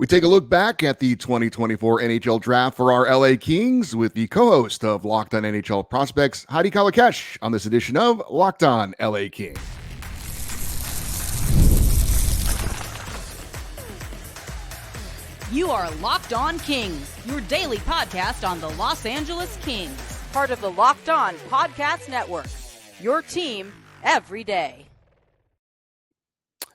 We take a look back at the 2024 NHL Draft for our LA Kings with the co-host of Locked On NHL Prospects, Hadi Kalakeche, on this edition of Locked On LA Kings. You are Locked On Kings, your daily podcast on the Los Angeles Kings, part of the Locked On Podcast Network, your team every day.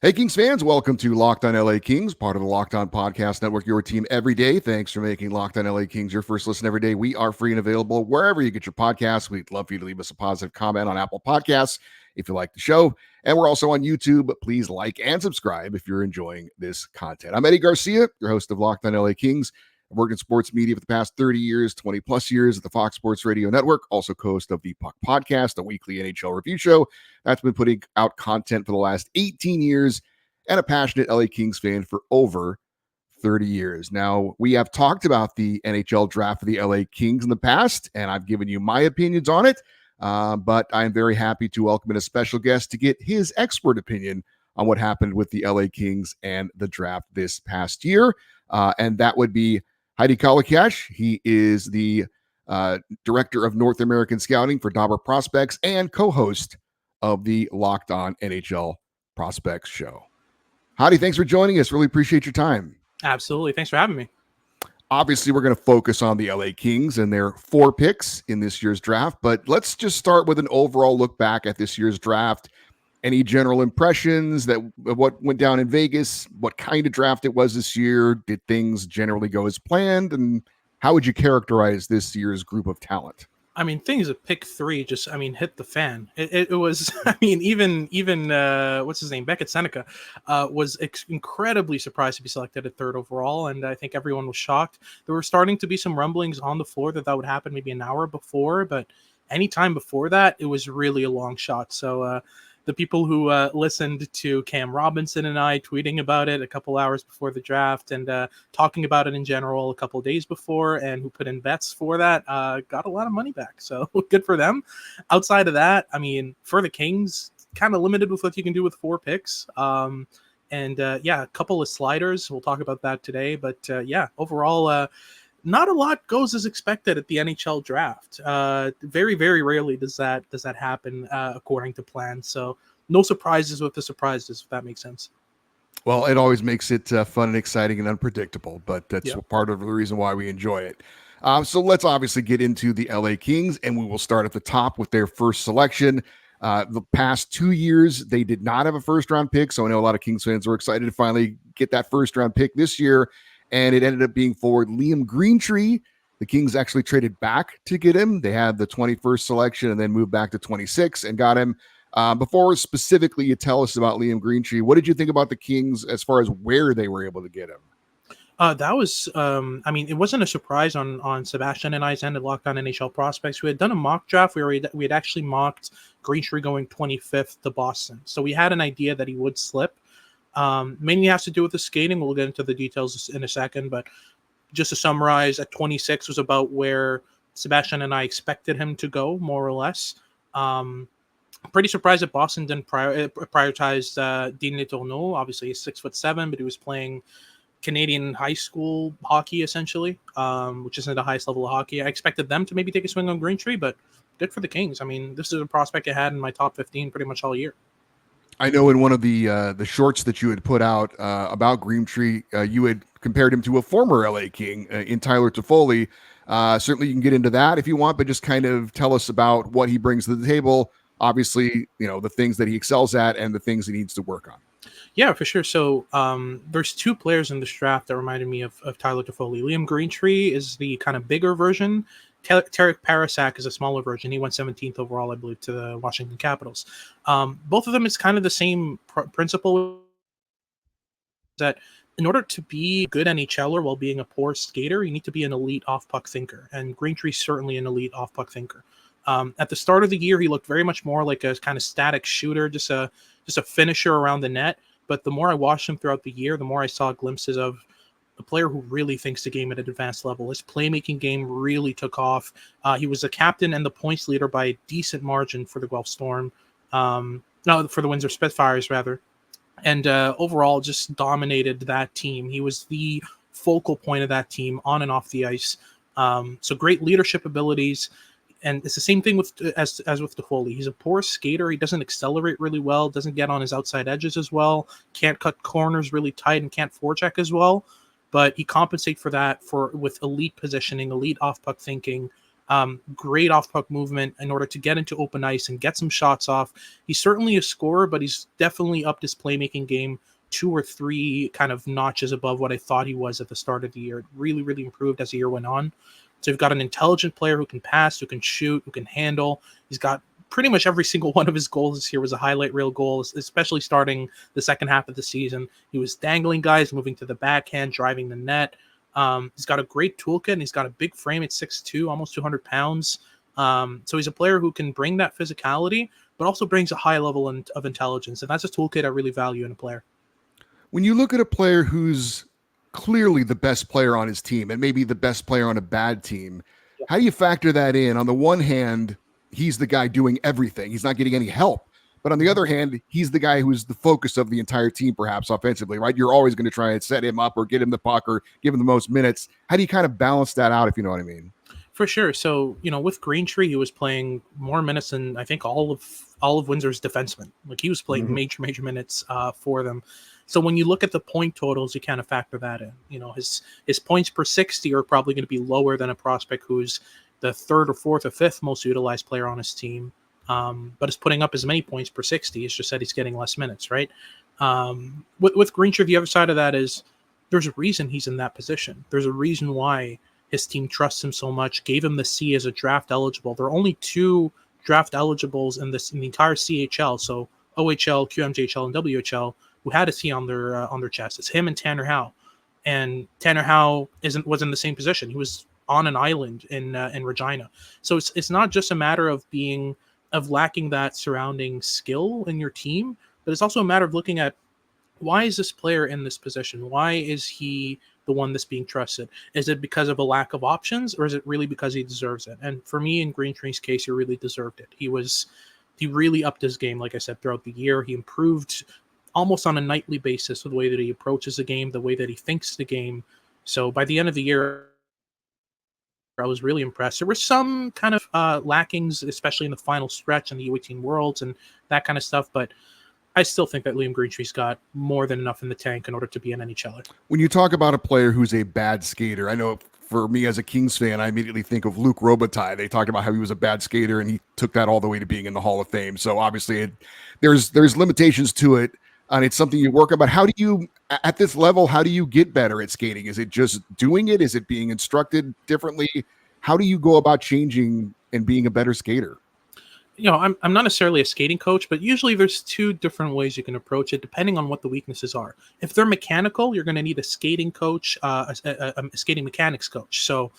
Hey, Kings fans, welcome to Locked On LA Kings, part of the Locked On Podcast Network, your team every day. Thanks for making Locked On LA Kings your first listen every day. We are free and available wherever you get your podcasts. We'd love for you to leave us a positive comment on Apple Podcasts if you like the show. And we're also on YouTube. Please like and subscribe if you're enjoying this content. I'm Eddie Garcia, your host of Locked On LA Kings. I've worked in sports media for the past 30 years, 20 plus years at the Fox Sports Radio Network, also co-host of the Puck Podcast, a weekly NHL review show that's been putting out content for the last 18 years, and a passionate LA Kings fan for over 30 years. Now, we have talked about the NHL Draft for the LA Kings in the past, and I've given you my opinions on it, but I'm very happy to welcome in a special guest to get his expert opinion on what happened with the LA Kings and the draft this past year, and that would be Hadi Kalakeche. He is the Director of North American Scouting for Dobber Prospects and co-host of the Locked On NHL Prospects show. Hadi, thanks for joining us. Really appreciate your time. Absolutely. Thanks for having me. Obviously, we're going to focus on the LA Kings and their 4 picks in this year's draft, but let's just start with an overall look back at this year's draft. Any general impressions that what went down in Vegas, what kind of draft it was this year? Did things generally go as planned? And how would you characterize this year's group of talent? I mean, things at pick 3 just, hit the fan. It was, even what's his name? Beckett Seneca was incredibly surprised to be selected at 3rd overall. And I think everyone was shocked. There were starting to be some rumblings on the floor that would happen maybe an hour before, but any time before that, it was really a long shot. So, the people who listened to Cam Robinson and I tweeting about it a couple hours before the draft and talking about it in general a couple days before, and who put in bets for that, got a lot of money back. So good for them. Outside of that, for the Kings, kind of limited with what you can do with 4 picks. A couple of sliders. We'll talk about that today. But overall, not a lot goes as expected at the NHL draft. Very, very rarely does that happen according to plan. So no surprises with the surprises, if that makes sense. Well, it always makes it fun and exciting and unpredictable, but that's part of the reason why we enjoy it. So let's obviously get into the LA Kings, and we will start at the top with their first selection. The past 2 years, they did not have a first-round pick, so I know a lot of Kings fans were excited to finally get that first-round pick this year. And it ended up being forward Liam Greentree. The Kings actually traded back to get him. They had the 21st selection and then moved back to 26 and got him. Before specifically you tell us about Liam Greentree, what did you think about the Kings as far as where they were able to get him? That was, it wasn't a surprise on Sebastian and I's end at Locked On NHL Prospects. We had done a mock draft where we had actually mocked Greentree going 25th to Boston. So we had an idea that he would slip. Mainly has to do with the skating. We'll get into the details in a second, but just to summarize, at 26 was about where Sebastian and I expected him to go, more or less. Pretty surprised that Boston didn't prioritize Dean Letourneau. Obviously, he's 6'7", but he was playing Canadian high school hockey, essentially, which isn't the highest level of hockey. I expected them to maybe take a swing on Greentree, but good for the Kings. This is a prospect I had in my top 15 pretty much all year. I know in one of the shorts that you had put out about Greentree, you had compared him to a former LA King in Tyler Toffoli. Certainly you can get into that if you want, but just kind of tell us about what he brings to the table. Obviously, the things that he excels at and the things he needs to work on. Yeah, for sure. So there's 2 players in this draft that reminded me of Tyler Toffoli. Liam Greentree is the kind of bigger version. Tarek Parasak is a smaller version. He went 17th overall, I believe, to the Washington Capitals. Both of them is kind of the same principle, that in order to be a good NHLer while being a poor skater, you need to be an elite off-puck thinker. And Greentree's certainly an elite off-puck thinker. At the start of the year, he looked very much more like a kind of static shooter, just a finisher around the net. But the more I watched him throughout the year, the more I saw glimpses of a player who really thinks the game at an advanced level. His playmaking game really took off. He was the captain and the points leader by a decent margin for the Guelph Storm. For the Windsor Spitfires, rather. and overall just dominated that team. He was the focal point of that team on and off the ice. So great leadership abilities. And it's the same thing with as with Toffoli. He's a poor skater. He doesn't accelerate really well, doesn't get on his outside edges as well, can't cut corners really tight, and can't forecheck as well. But he compensates for that with elite positioning, elite off puck thinking, great off puck movement in order to get into open ice and get some shots off. He's certainly a scorer, but he's definitely upped his playmaking game 2 or 3 kind of notches above what I thought he was at the start of the year. It really, really improved as the year went on. So you've got an intelligent player who can pass, who can shoot, who can handle. He's got pretty much every single one of his goals this year was a highlight reel goal, especially starting the second half of the season. He was dangling guys, moving to the backhand, driving the net. He's got a great toolkit, and he's got a big frame at 6'2", almost 200 pounds. So he's a player who can bring that physicality, but also brings a high level of intelligence. And that's a toolkit I really value in a player. When you look at a player who's clearly the best player on his team and maybe the best player on a bad team, how do you factor that in? On the one hand, he's the guy doing everything. He's not getting any help. But on the other hand, he's the guy who's the focus of the entire team, perhaps offensively, right? You're always going to try and set him up or get him the puck or give him the most minutes. How do you kind of balance that out, if you know what I mean? For sure. So, with Greentree, he was playing more minutes than I think all of Windsor's defensemen. Like, he was playing major minutes for them. So when you look at the point totals, you kind of factor that in. His points per 60 are probably going to be lower than a prospect who's the 3rd or 4th or 5th most utilized player on his team, but is putting up as many points per 60. It's just that he's getting less minutes, right? With Greentree, the other side of that is there's a reason he's in that position. There's a reason why his team trusts him so much, gave him the C as a draft eligible. There are only 2 draft eligibles in the entire CHL, so OHL, QMJHL, and WHL, who had a C on their chest. It's him and Tanner Howe, and Tanner Howe was in the same position. He was on an island in Regina. So it's not just a matter of lacking that surrounding skill in your team, but it's also a matter of looking at, why is this player in this position? Why is he the one that's being trusted? Is it because of a lack of options, or is it really because he deserves it? And for me, in Greentree's case, he really deserved it. He really upped his game, like I said, throughout the year. He improved almost on a nightly basis with the way that he approaches the game, the way that he thinks the game. So by the end of the year, I was really impressed. There were some kind of lackings, especially in the final stretch in the U18 Worlds and that kind of stuff, but I still think that Liam Greentree's got more than enough in the tank in order to be an NHLer. When you talk about a player who's a bad skater, I know for me as a Kings fan, I immediately think of Luc Robitaille. They talked about how he was a bad skater, and he took that all the way to being in the Hall of Fame. So obviously there's limitations to it, and it's something you work on. But how do you, at this level, how do you get better at skating? Is it just doing it? Is it being instructed differently? How do you go about changing and being a better skater? I'm not necessarily a skating coach, but usually there's 2 different ways you can approach it, depending on what the weaknesses are. If they're mechanical, you're going to need a skating coach, a skating mechanics coach. So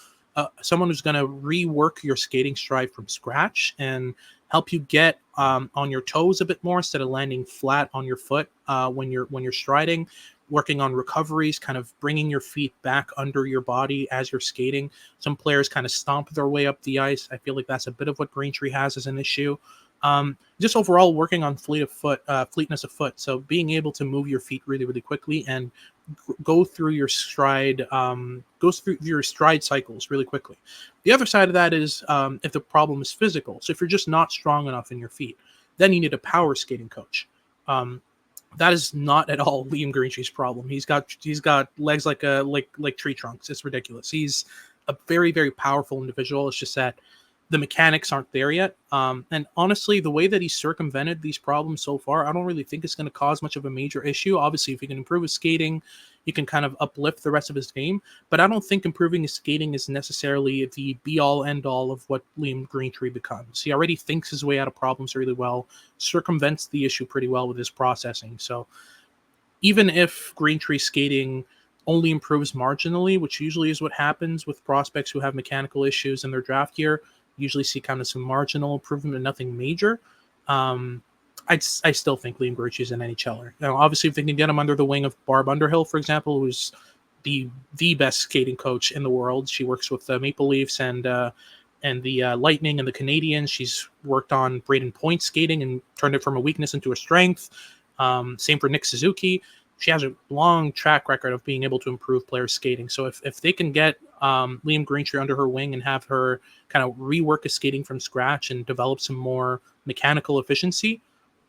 someone who's going to rework your skating stride from scratch and help you get on your toes a bit more instead of landing flat on your foot when you're striding. Working on recoveries, kind of bringing your feet back under your body as you're skating. Some players kind of stomp their way up the ice. I feel like that's a bit of what Greentree has as an issue. Just overall working on fleetness of foot. So being able to move your feet really, really quickly and go through your stride cycles really quickly. The other side of that is if the problem is physical. So if you're just not strong enough in your feet, then you need a power skating coach. That is not at all Liam Greentree's problem. He's got legs like tree trunks. It's ridiculous. He's a very, very powerful individual. It's just that the mechanics aren't there yet. And honestly, the way that he's circumvented these problems so far, I don't really think it's going to cause much of a major issue. Obviously, if he can improve his skating, he can kind of uplift the rest of his game. But I don't think improving his skating is necessarily the be-all, end-all of what Liam Greentree becomes. He already thinks his way out of problems really well, circumvents the issue pretty well with his processing. So even if Greentree's skating only improves marginally, which usually is what happens with prospects who have mechanical issues in their draft year, usually see kind of some marginal improvement and nothing major. I still think Liam Greentree's is an NHLer. Obviously, if they can get him under the wing of Barb Underhill, for example, who's the best skating coach in the world. She works with the Maple Leafs and the Lightning and the Canadiens. She's worked on Braden Point skating and turned it from a weakness into a strength. Same for Nick Suzuki. She has a long track record of being able to improve players' skating. So if they can get Liam Greentree under her wing and have her kind of rework his skating from scratch and develop some more mechanical efficiency,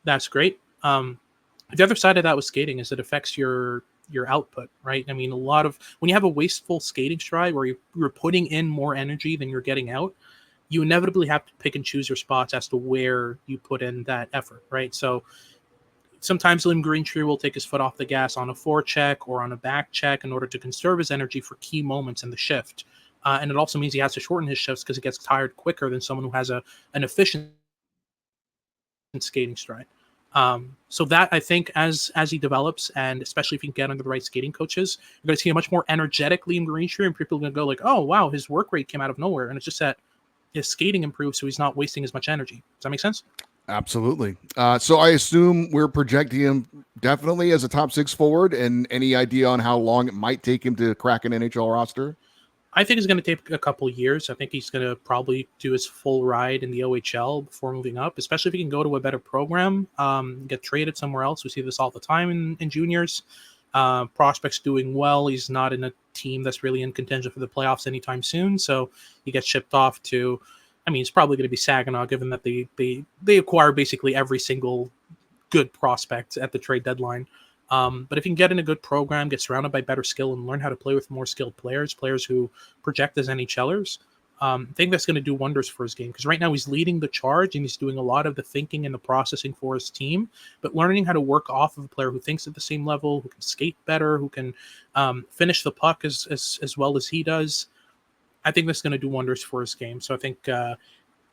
that's great. The other side of that with skating is it affects your output, right? I mean, when you have a wasteful skating stride where you're putting in more energy than you're getting out, you inevitably have to pick and choose your spots as to where you put in that effort, right? So sometimes Liam Greentree will take his foot off the gas on a forecheck or on a back check in order to conserve his energy for key moments in the shift. And it also means he has to shorten his shifts because he gets tired quicker than someone who has an efficient skating stride. So that, I think, as he develops, and especially if you can get under the right skating coaches, you're going to see a much more energetic Liam Greentree, and people are going to go like, oh, wow, his work rate came out of nowhere. And it's just that his skating improved, so he's not wasting as much energy. Does that make sense? Absolutely. So I assume we're projecting him definitely as a top 6 forward, and any idea on how long it might take him to crack an NHL roster? I think it's going to take a couple years. I think he's going to probably do his full ride in the OHL before moving up, especially if he can go to a better program, get traded somewhere else. We see this all the time in juniors. Prospects doing well. He's not in a team that's really in contention for the playoffs anytime soon, so he gets shipped off to, I mean, it's probably going to be Saginaw, given that they acquire basically every single good prospect at the trade deadline. But if you can get in a good program, get surrounded by better skill, and learn how to play with more skilled players who project as NHLers, I think that's going to do wonders for his game. Because right now he's leading the charge and he's doing a lot of the thinking and the processing for his team. But learning how to work off of a player who thinks at the same level, who can skate better, who can finish the puck as well as he does, I think that's going to do wonders for his game. So I think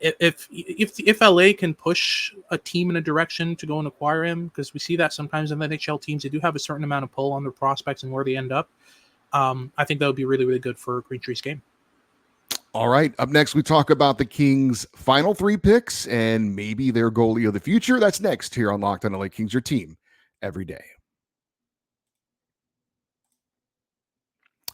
if LA can push a team in a direction to go and acquire him, because we see that sometimes in the NHL teams, they do have a certain amount of pull on their prospects and where they end up. I think that would be really, really good for Greentree's game. All right. Up next, we talk about the Kings' final 3 picks and maybe their goalie of the future. That's next here on Locked On LA Kings, your team every day.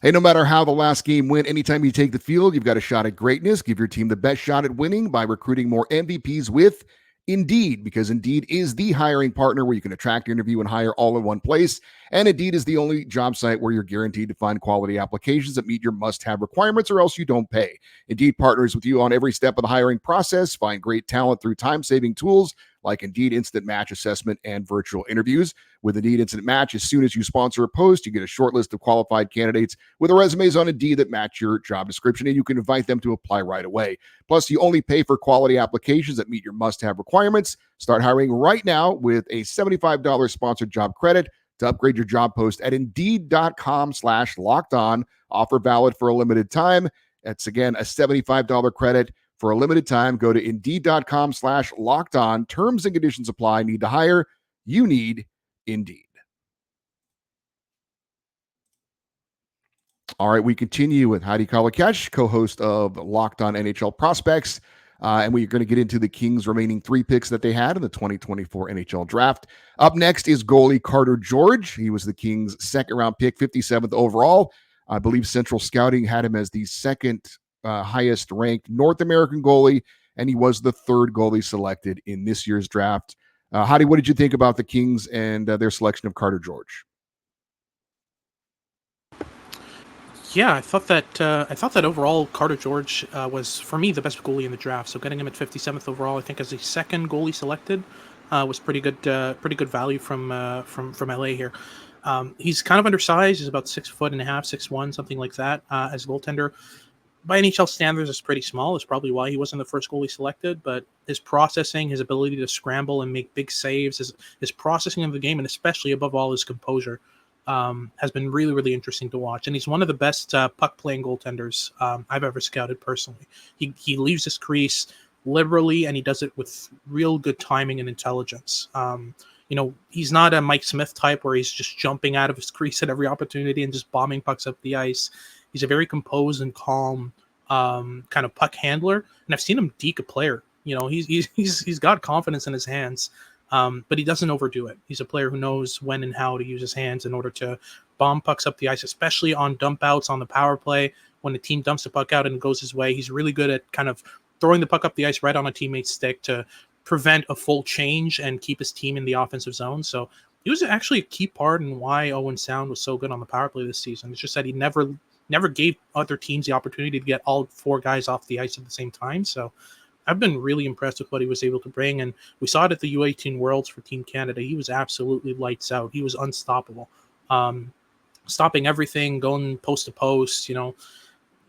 Hey, no matter how the last game went, anytime you take the field, you've got a shot at greatness. Give your team the best shot at winning by recruiting more MVPs with Indeed, because Indeed is the hiring partner where you can attract, interview, and hire all in one place. And Indeed is the only job site where you're guaranteed to find quality applications that meet your must-have requirements, or else you don't pay. Indeed partners with you on every step of the hiring process. Find great talent through time-saving tools like Indeed Instant Match Assessment and virtual interviews. With Indeed Instant Match, as soon as you sponsor a post, you get a short list of qualified candidates with their resumes on Indeed that match your job description, and you can invite them to apply right away. Plus, you only pay for quality applications that meet your must-have requirements. Start hiring right now with a $75 sponsored job credit to upgrade your job post at Indeed.com/lockedon. Offer valid for a limited time. That's, again, a $75 credit for a limited time. Go to Indeed.com/lockedon. Terms and conditions apply. Need to hire? You need Indeed. All right, we continue with Hadi Kalakeche, co-host of Locked On NHL Prospects, and we're going to get into the Kings' remaining 3 picks that they had in the 2024 NHL Draft. Up next is goalie Carter George. He was the Kings' second-round pick, 57th overall. I believe Central Scouting had him as the second highest-ranked North American goalie, and he was the 3rd goalie selected in this year's draft. Hadi, what did you think about the Kings and their selection of Carter George? Yeah, I thought that overall Carter George was, for me, the best goalie in the draft. So getting him at 57th overall, I think as the second goalie selected, was pretty good value from LA here. He's kind of undersized. He's about 6'1.5", 6'1", something like that. As a goaltender, by NHL standards, is pretty small. It's probably why he wasn't the first goalie selected. But his processing, his ability to scramble and make big saves, his processing of the game, and especially above all his composure, has been really, really interesting to watch. And he's one of the best puck-playing goaltenders I've ever scouted personally. He leaves his crease liberally, and he does it with real good timing and intelligence. He's not a Mike Smith type where he's just jumping out of his crease at every opportunity and just bombing pucks up the ice. He's a very composed and calm kind of puck handler, and I've seen him deke a player. He's got confidence in his hands. But he doesn't overdo it. He's a player who knows when and how to use his hands in order to bomb pucks up the ice, especially on dump outs on the power play. When the team dumps the puck out and it goes his way, he's really good at kind of throwing the puck up the ice right on a teammate's stick to prevent a full change and keep his team in the offensive zone. So he was actually a key part in why Owen Sound was so good on the power play this season. It's just that he never gave other teams the opportunity to get all four guys off the ice at the same time. So I've been really impressed with what he was able to bring, and we saw it at the U18 Worlds for Team Canada. He was absolutely lights out. He was unstoppable, stopping everything, going post to post.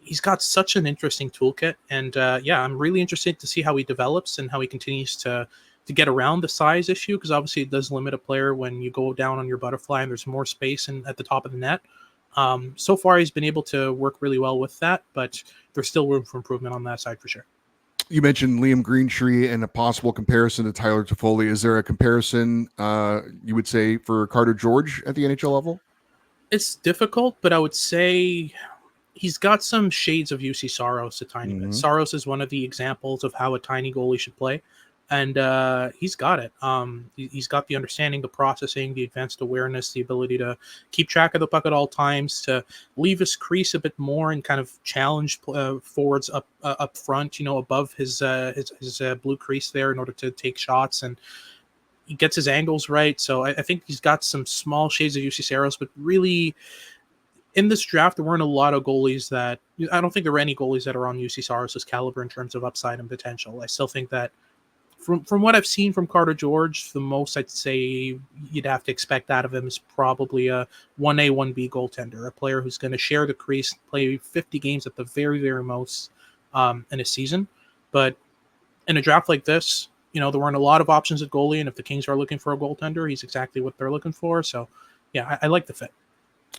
He's got such an interesting toolkit, and I'm really interested to see how he develops and how he continues to get around the size issue, because obviously it does limit a player when you go down on your butterfly and there's more space at the top of the net. So far, he's been able to work really well with that, but there's still room for improvement on that side for sure. You mentioned Liam Greentree and a possible comparison to Tyler Toffoli. Is there a comparison you would say for Carter George at the NHL level? It's difficult, but I would say he's got some shades of UC Saros a tiny bit. Saros is one of the examples of how a tiny goalie should play, and he's got it. He's got the understanding, the processing, the advanced awareness, the ability to keep track of the puck at all times, to leave his crease a bit more and kind of challenge forwards up front, above his blue crease there in order to take shots, and he gets his angles right. So I think he's got some small shades of UC Saros, but really, in this draft, there weren't a lot of goalies that I don't think there were any goalies that are on UC Saros' caliber in terms of upside and potential. I still think that from what I've seen from Carter George, the most I'd say you'd have to expect out of him is probably a 1A, 1B goaltender, a player who's going to share the crease, play 50 games at the very, very most in a season. But in a draft like this, there weren't a lot of options at goalie, and if the Kings are looking for a goaltender, he's exactly what they're looking for. So, yeah, I like the fit.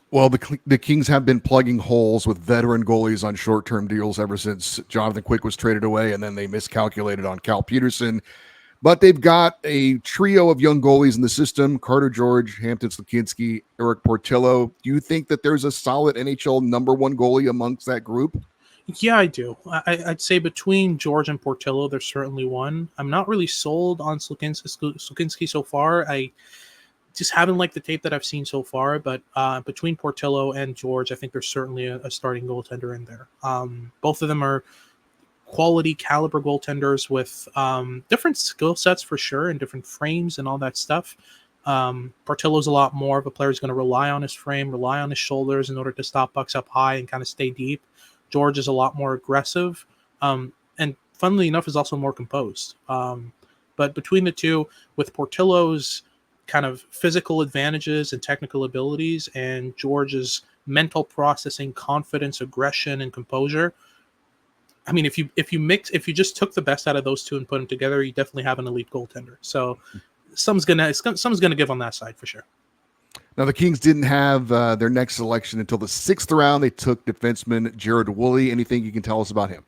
Well, the Kings have been plugging holes with veteran goalies on short-term deals ever since Jonathan Quick was traded away, and then they miscalculated on Cal Peterson. But they've got a trio of young goalies in the system: Carter George, Hampton Slakinski, Eric Portillo. Do you think that there's a solid NHL number one goalie amongst that group? Yeah, I do. I'd say between George and Portillo, there's certainly one. I'm not really sold on Slakinski so far. I just haven't liked the tape that I've seen so far, but between Portillo and George, I think there's certainly a starting goaltender in there. Both of them are quality caliber goaltenders with different skill sets for sure, and different frames and all that stuff. Portillo's a lot more of a player who's going to rely on his frame, rely on his shoulders in order to stop pucks up high and kind of stay deep. George is a lot more aggressive, and funnily enough, is also more composed. But between the two, with Portillo's kind of physical advantages and technical abilities, and George's mental processing, confidence, aggression, and composure, I mean, if you just took the best out of those two and put them together, you definitely have an elite goaltender. So some's gonna give on that side for sure. Now, the Kings didn't have their next selection until the 6th round. They took defenseman Jared Wooley. Anything you can tell us about him?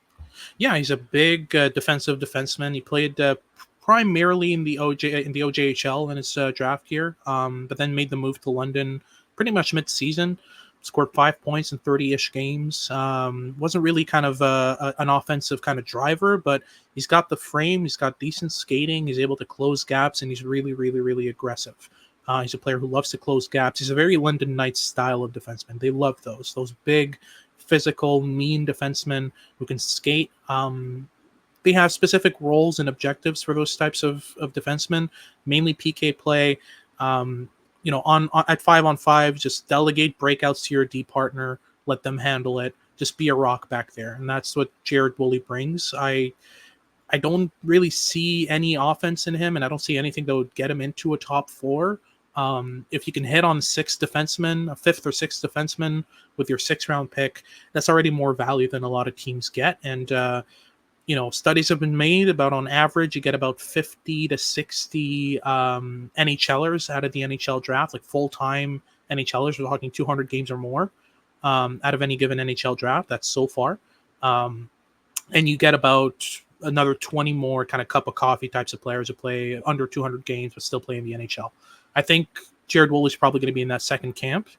Yeah, he's a big defensive defenseman. He played primarily in the OJHL in his draft year, but then made the move to London pretty much mid-season. Scored 5 points in 30-ish games. Wasn't really kind of an offensive kind of driver, but he's got the frame. He's got decent skating. He's able to close gaps, and he's really, really, really aggressive. He's a player who loves to close gaps. He's a very London Knights style of defenseman. They love those big, physical, mean defensemen who can skate. They have specific roles and objectives for those types of defensemen, mainly PK play. On at 5-on-5, just delegate breakouts to your D partner, let them handle it. Just be a rock back there, and that's what Jared Wooley brings. I don't really see any offense in him, and I don't see anything that would get him into a top 4. If you can hit on a 5th or 6th defenseman with your 6th round pick, that's already more value than a lot of teams get. And studies have been made about, on average, you get about 50 to 60 NHLers out of the NHL draft, like full-time NHLers. We're talking 200 games or more out of any given NHL draft. That's so far. And you get about another 20 more kind of cup of coffee types of players who play under 200 games but still play in the NHL. I think Jared Wooley's probably going to be in that second camp.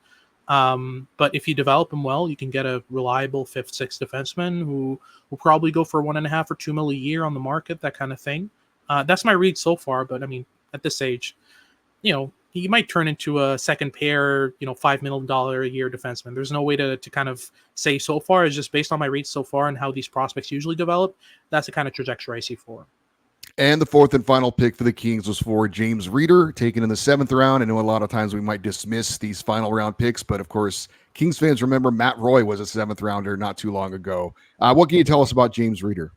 But if you develop him well, you can get a reliable 5th, 6th defenseman who will probably go for $1.5 or $2 million a year on the market, that kind of thing. That's my read so far. But I mean, at this age, he might turn into a second pair, $5 million a year defenseman. There's no way to kind of say so far. It's just based on my reads so far and how these prospects usually develop. That's the kind of trajectory I see for him. And the fourth and final pick for the Kings was for James Reeder, taken in the 7th round. I know a lot of times we might dismiss these final round picks, but of course, Kings fans remember Matt Roy was a 7th rounder not too long ago. What can you tell us about James Reeder?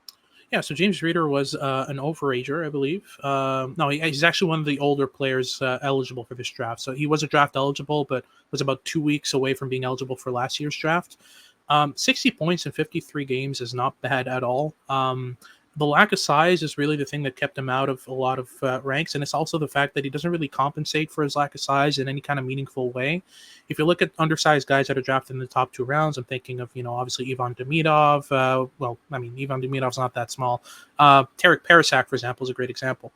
Yeah, so James Reeder was an overager, I believe. No, he's actually one of the older players eligible for this draft. So he was a draft eligible, but was about 2 weeks away from being eligible for last year's draft. 60 points in 53 games is not bad at all. The lack of size is really the thing that kept him out of a lot of ranks, and it's also the fact that he doesn't really compensate for his lack of size in any kind of meaningful way. If you look at undersized guys that are drafted in the top 2 rounds, I'm thinking of, obviously Ivan Demidov. Ivan Demidov's not that small. Tarek Parasak, for example, is a great example.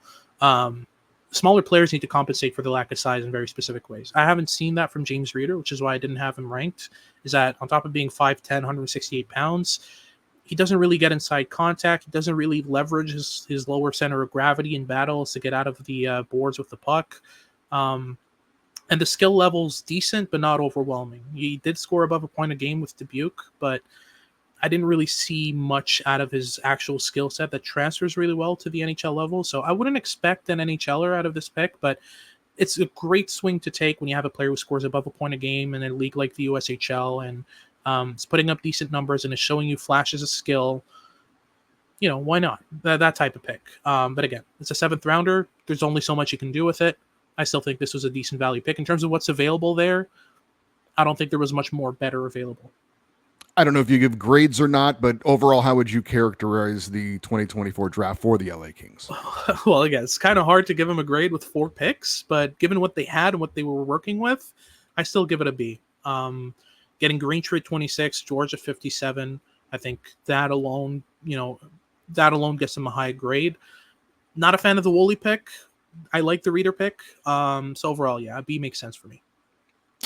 Smaller players need to compensate for the lack of size in very specific ways. I haven't seen that from James Reeder, which is why I didn't have him ranked, is that on top of being 5'10", 168 pounds, he doesn't really get inside contact. He doesn't really leverage his lower center of gravity in battles to get out of the boards with the puck. And the skill level's decent, but not overwhelming. He did score above a point a game with Dubuque, but I didn't really see much out of his actual skill set that transfers really well to the NHL level. So I wouldn't expect an NHLer out of this pick, but it's a great swing to take when you have a player who scores above a point a game in a league like the USHL and it's putting up decent numbers and is showing you flashes of skill. Why not? That type of pick. But again, it's a 7th rounder. There's only so much you can do with it. I still think this was a decent value pick. In terms of what's available there, I don't think there was much more better available. I don't know if you give grades or not, but overall, how would you characterize the 2024 draft for the LA Kings? Well, again, it's kind of hard to give them a grade with 4 picks, but given what they had and what they were working with, I still give it a B. Getting Greentree at 26, George at 57, I think that alone gets them a high grade. Not a fan of the Wooley pick. I like the Reeder pick. So overall, yeah, a B makes sense for me.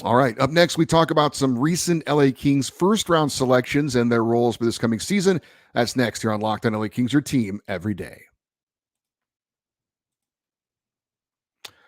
All right. Up next, we talk about some recent LA Kings first-round selections and their roles for this coming season. That's next here on Locked On LA Kings, your team every day.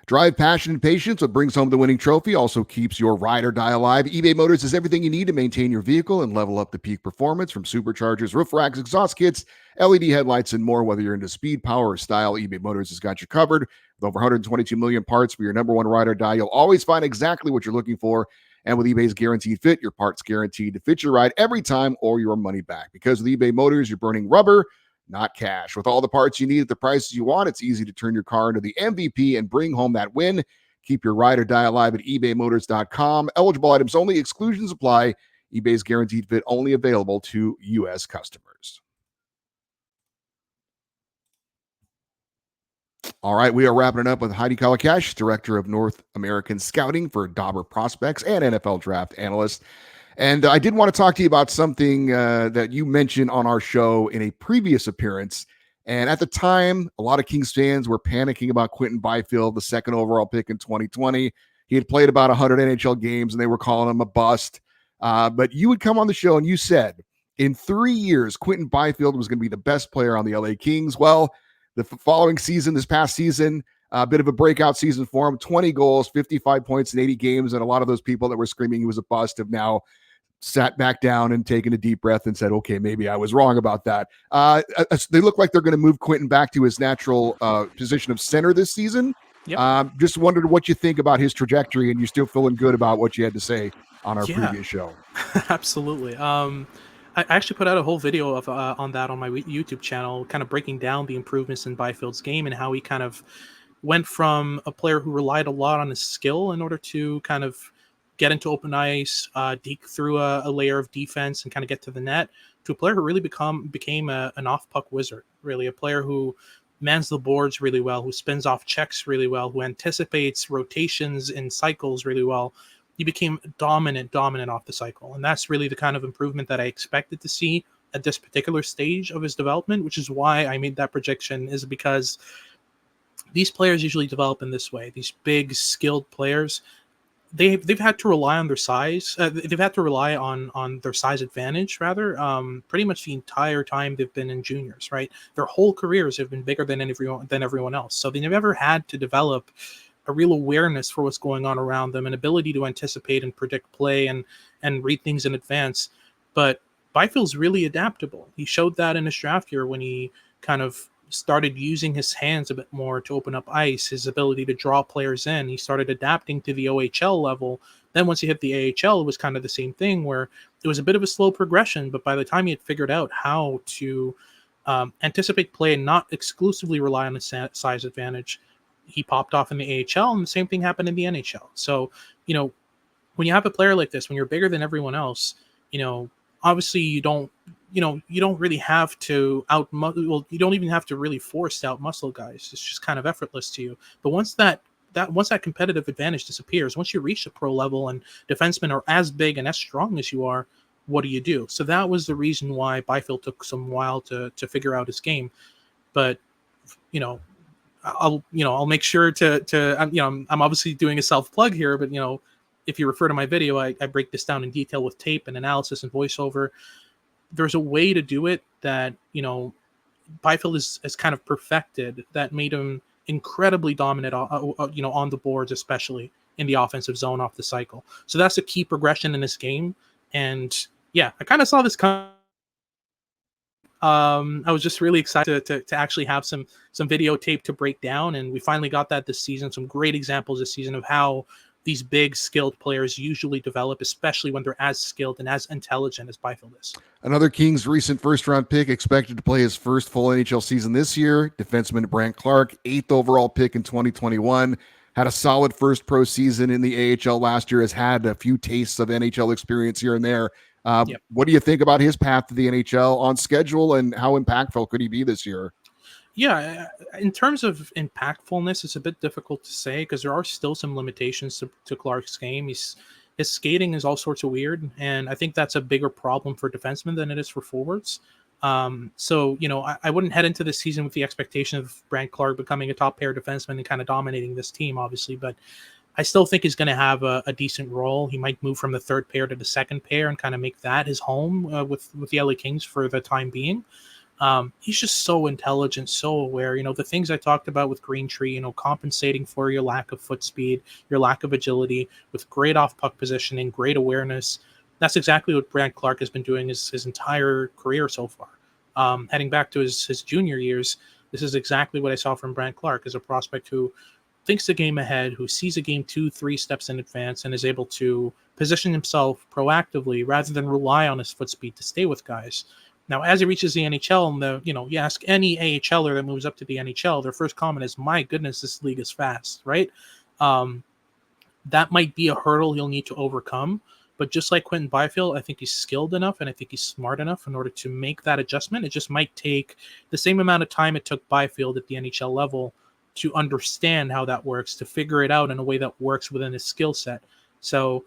Drive passion and patience. What brings home the winning trophy also keeps your ride or die alive. eBay Motors is everything you need to maintain your vehicle and level up the peak performance, from superchargers, roof racks, exhaust kits, LED headlights, and more. Whether you're into speed, power, or style, eBay Motors has got you covered. With over 122 million parts for your number one ride or die, you'll always find exactly what you're looking for. And with eBay's guaranteed fit, your part's guaranteed to fit your ride every time or your money back. Because with eBay Motors, you're burning rubber, not cash. With all the parts you need at the prices you want, it's easy to turn your car into the MVP and bring home that win. Keep your ride or die alive at ebaymotors.com. Eligible items only. Exclusions apply. eBay's guaranteed fit only available to U.S. customers. All right, we are wrapping it up with Hadi Kalakeche, Director of North American Scouting for Dobber Prospects and NFL Draft Analyst. And I did want to talk to you about something that you mentioned on our show in a previous appearance. And at the time, a lot of Kings fans were panicking about Quinton Byfield, the 2nd overall pick in 2020. He had played about 100 NHL games, and they were calling him a bust. But you would come on the show, and you said in 3 years, Quinton Byfield was going to be the best player on the LA Kings. Well, the following season, this past season, a bit of a breakout season for him. 20 goals, 55 points in 80 games. And a lot of those people that were screaming he was a bust have now sat back down and taken a deep breath and said, okay, maybe I was wrong about that. They look like they're going to move Quinton back to his natural position of center this season. Yep. Just wondered what you think about his trajectory, and you're still feeling good about what you had to say on our previous show. Absolutely. I actually put out a whole video of on that on my YouTube channel, kind of breaking down the improvements in Byfield's game and how he kind of went from a player who relied a lot on his skill in order to kind of get into open ice, deke through a layer of defense and kind of get to the net, to a player who really became an off-puck wizard, really a player who mans the boards really well, who spins off checks really well, who anticipates rotations in cycles really well. He became dominant off the cycle. And that's really the kind of improvement that I expected to see at this particular stage of his development, which is why I made that projection, is because these players usually develop in this way. These big, skilled players, they've had to rely on their size. They've had to rely on their size advantage, rather, pretty much the entire time they've been in juniors, right? Their whole careers have been bigger than everyone else. So they never had to develop a real awareness for what's going on around them, an ability to anticipate and predict play and read things in advance. But Byfield's really adaptable. He showed that in his draft year when he kind of started using his hands a bit more to open up ice, his ability to draw players in. He started adapting to the OHL level. Then once he hit the AHL, it was kind of the same thing where it was a bit of a slow progression, but by the time he had figured out how to anticipate play and not exclusively rely on the size advantage, he popped off in the AHL, and the same thing happened in the NHL. So, when you have a player like this, when you're bigger than everyone else, obviously you don't really have to you don't even have to really force to out muscle guys. It's just kind of effortless to you. But once that competitive advantage disappears, once you reach the pro level and defensemen are as big and as strong as you are, what do? So that was the reason why Byfield took some while to figure out his game. But I'll make sure to I'm obviously doing a self plug here, but if you refer to my video, I break this down in detail with tape and analysis and voiceover. There's a way to do it that Byfield is kind of perfected, that made him incredibly dominant on the boards, especially in the offensive zone off the cycle. So that's a key progression in this game. And yeah, I kind of saw this come. I was just really excited to actually have some videotape to break down, and we finally got that this season. Some great examples this season of how these big skilled players usually develop, especially when they're as skilled and as intelligent as Byfield is. Another Kings recent first-round pick expected to play his first full NHL season this year. Defenseman Brent Clark, 8th overall pick in 2021, had a solid first pro season in the AHL last year, has had a few tastes of NHL experience here and there. What do you think about his path to the NHL on schedule, and how impactful could he be this year? Yeah, in terms of impactfulness, it's a bit difficult to say because there are still some limitations to Clark's game. His skating is all sorts of weird, and I think that's a bigger problem for defensemen than it is for forwards. So I wouldn't head into this season with the expectation of Brent Clark becoming a top pair defenseman and kind of dominating this team, obviously, but I still think he's going to have a decent role. He might move from the third pair to the second pair and kind of make that his home with the LA Kings for the time being. He's just so intelligent, so aware. The things I talked about with Green Tree, compensating for your lack of foot speed, your lack of agility, with great off-puck positioning, great awareness. That's exactly what Brent Clark has been doing his entire career so far. Heading back to his junior years, this is exactly what I saw from Brent Clark as a prospect who thinks the game ahead, who sees a game 2-3 steps in advance, and is able to position himself proactively rather than rely on his foot speed to stay with guys. Now, as he reaches the NHL, and you ask any AHLer that moves up to the NHL, their first comment is, "My goodness, this league is fast," right? That might be a hurdle he'll need to overcome. But just like Quinton Byfield, I think he's skilled enough and I think he's smart enough in order to make that adjustment. It just might take the same amount of time it took Byfield at the NHL level to understand how that works, to figure it out in a way that works within his skill set. So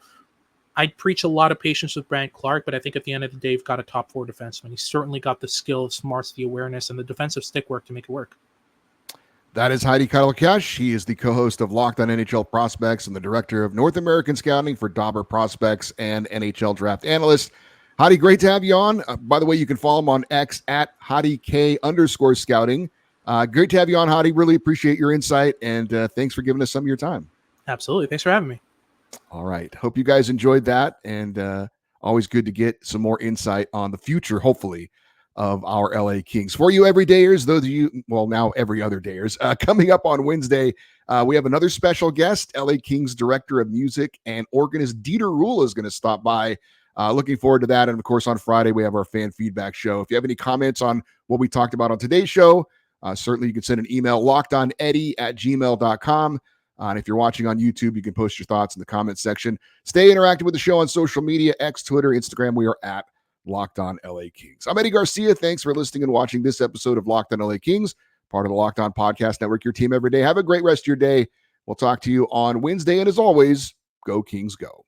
I'd preach a lot of patience with Brent Clark, but I think at the end of the day, you've got a top 4 defenseman. He's certainly got the skill, smarts, the awareness, and the defensive stick work to make it work. That is Hadi Kalakeche. He is the co-host of Locked on NHL Prospects and the director of North American Scouting for Dobber Prospects and NHL Draft Analyst. Hadi, great to have you on. By the way, you can follow him on X at HadiK_scouting. Great to have you on, Hadi. Really appreciate your insight, and thanks for giving us some of your time. Absolutely. Thanks for having me. All right. Hope you guys enjoyed that, and always good to get some more insight on the future, hopefully, of our LA Kings. For you everydayers, those of you, well, now every other dayers, coming up on Wednesday, we have another special guest. LA Kings Director of Music and organist Dieter Ruhl is going to stop by. Looking forward to that. And of course, on Friday, we have our fan feedback show. If you have any comments on what we talked about on today's show, certainly you can send an email, lockedoneddie@gmail.com. And if you're watching on YouTube, you can post your thoughts in the comments section. Stay interactive with the show on social media, X, Twitter, Instagram. We are at Locked On LA Kings. I'm Eddie Garcia. Thanks for listening and watching this episode of Locked On LA Kings, part of the Locked On Podcast Network, your team every day. Have a great rest of your day. We'll talk to you on Wednesday. And as always, go Kings, go.